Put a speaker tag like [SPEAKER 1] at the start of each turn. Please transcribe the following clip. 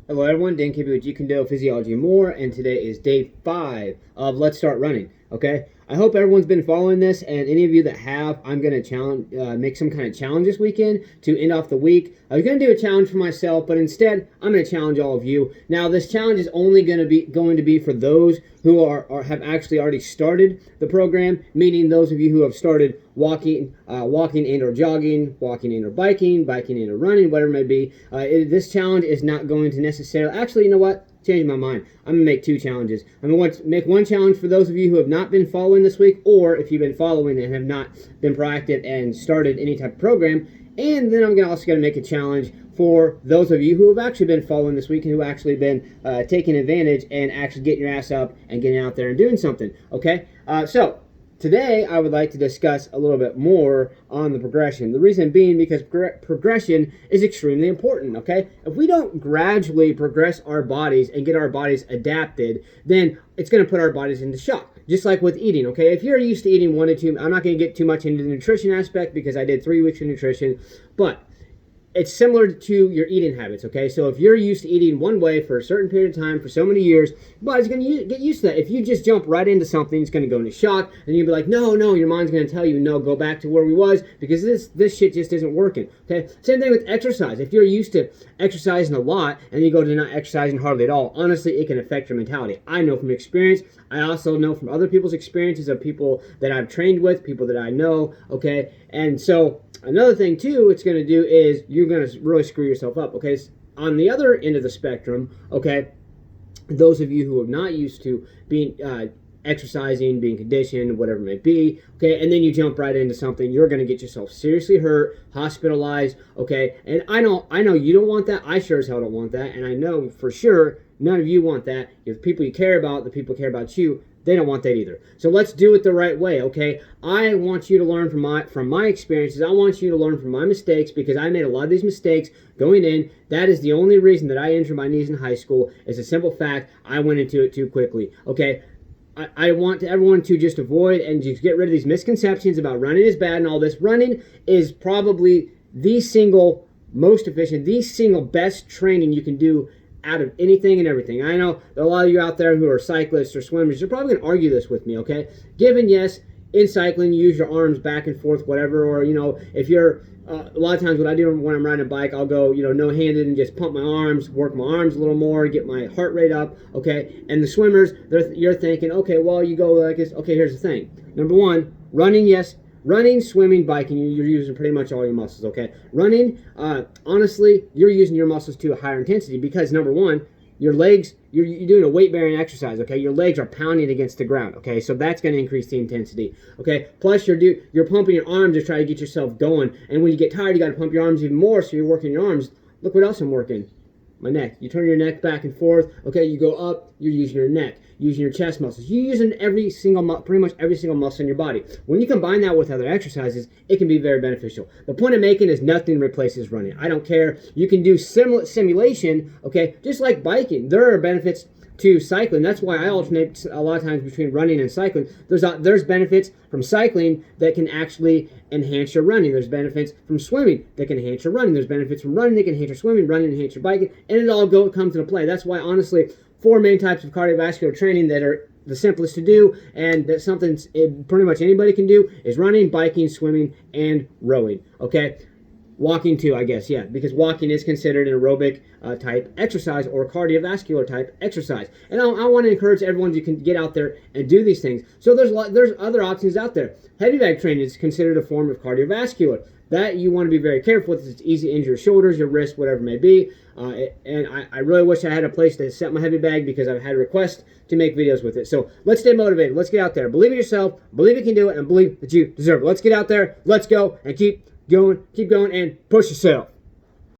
[SPEAKER 1] Hello everyone, Dan KB with Jeet, Kune, Physiology and more, and today is day 5 of Let's Start Running, okay? I hope everyone's been following this, and any of you that have, I'm going to make some kind of challenge this weekend to end off the week. I was going to do a challenge for myself, but instead, I'm going to challenge all of you. Now, this challenge is only going to be for those who have actually already started the program, meaning those of you who have started walking and or jogging, walking and or biking and or running, whatever it may be. This challenge is not going to necessarily, actually, you know what? Change my mind. I'm going to make 2 challenges. I'm going to make one challenge for those of you who have not been following this week, or if you've been following and have not been proactive and started any type of program. And then I'm also going to make a challenge for those of you who have actually been following this week and who have actually been taking advantage and actually getting your ass up and getting out there and doing something. Okay? So today, I would like to discuss a little bit more on the progression. The reason being because progression is extremely important, okay? If we don't gradually progress our bodies and get our bodies adapted, then it's going to put our bodies into shock. Just like with eating, okay? If you're used to eating 1 to 2, I'm not going to get too much into the nutrition aspect because I did 3 weeks of nutrition, but it's similar to your eating habits, okay? So if you're used to eating one way for a certain period of time for so many years, your body's going to get used to that. If you just jump right into something, it's going to go into shock, and you'll be like, no, your mind's going to tell you, no, go back to where we was, because this shit just isn't working, okay? Same thing with exercise. If you're used to exercising a lot, and you go to not exercising hardly at all, honestly, it can affect your mentality. I know from experience. I also know from other people's experiences of people that I've trained with, people that I know, okay? And so another thing, too, it's going to do is you're going to really screw yourself up, okay? On the other end of the spectrum, okay, those of you who are not used to being exercising, being conditioned, whatever it may be, okay, and then you jump right into something, you're going to get yourself seriously hurt, hospitalized, okay? And I know you don't want that. I sure as hell don't want that, and I know for sure none of you want that. The people you care about, the people who care about you, they don't want that either. So let's do it the right way, okay? I want you to learn from my experiences. I want you to learn from my mistakes because I made a lot of these mistakes going in. That is the only reason that I injured my knees in high school. Is a simple fact. I went into it too quickly, okay? I want everyone to just avoid and just get rid of these misconceptions about running is bad and all this. Running is probably the single most efficient, the single best training you can do out of anything and everything. I know there are a lot of you out there who are cyclists or swimmers. You're probably going to argue this with me, okay? Given, yes, in cycling, you use your arms back and forth, whatever, or, if you're, a lot of times what I do when I'm riding a bike, I'll go, no-handed and just pump my arms, work my arms a little more, get my heart rate up, okay? And the swimmers, you're thinking, okay, well, you go like this. Okay, here's the thing. Number 1, running, yes. Running, swimming, biking, you're using pretty much all your muscles, okay? Running, honestly, you're using your muscles to a higher intensity because, number 1, your legs, you're doing a weight-bearing exercise, okay? Your legs are pounding against the ground, okay? So that's going to increase the intensity, okay? Plus, you're pumping your arms to try to get yourself going. And when you get tired, you got to pump your arms even more, so you're working your arms. Look what else I'm working. My neck. You turn your neck back and forth, okay? You go up, you're using your neck, using your chest muscles. You're using pretty much every single muscle in your body. When you combine that with other exercises, it can be very beneficial. The point I'm making is nothing replaces running. I don't care. You can do simulation, okay? Just like biking. There are benefits to cycling. That's why I alternate a lot of times between running and cycling. There's benefits from cycling that can actually enhance your running. There's benefits from swimming that can enhance your running. There's benefits from running that can enhance your swimming, running enhance your biking, and it all comes into play. That's why, honestly, 4 main types of cardiovascular training that are the simplest to do, and that's something pretty much anybody can do, is running, biking, swimming, and rowing, okay? Walking too, I guess, yeah, because walking is considered an aerobic type exercise or cardiovascular type exercise. And I want to encourage everyone to get out there and do these things. So there's other options out there. Heavy bag training is considered a form of cardiovascular. That you want to be very careful with. It's easy to injure your shoulders, your wrists, whatever it may be. And I really wish I had a place to set my heavy bag because I've had requests to make videos with it. So let's stay motivated. Let's get out there. Believe in yourself. Believe you can do it. And believe that you deserve it. Let's get out there. Let's go and keep going, and push yourself.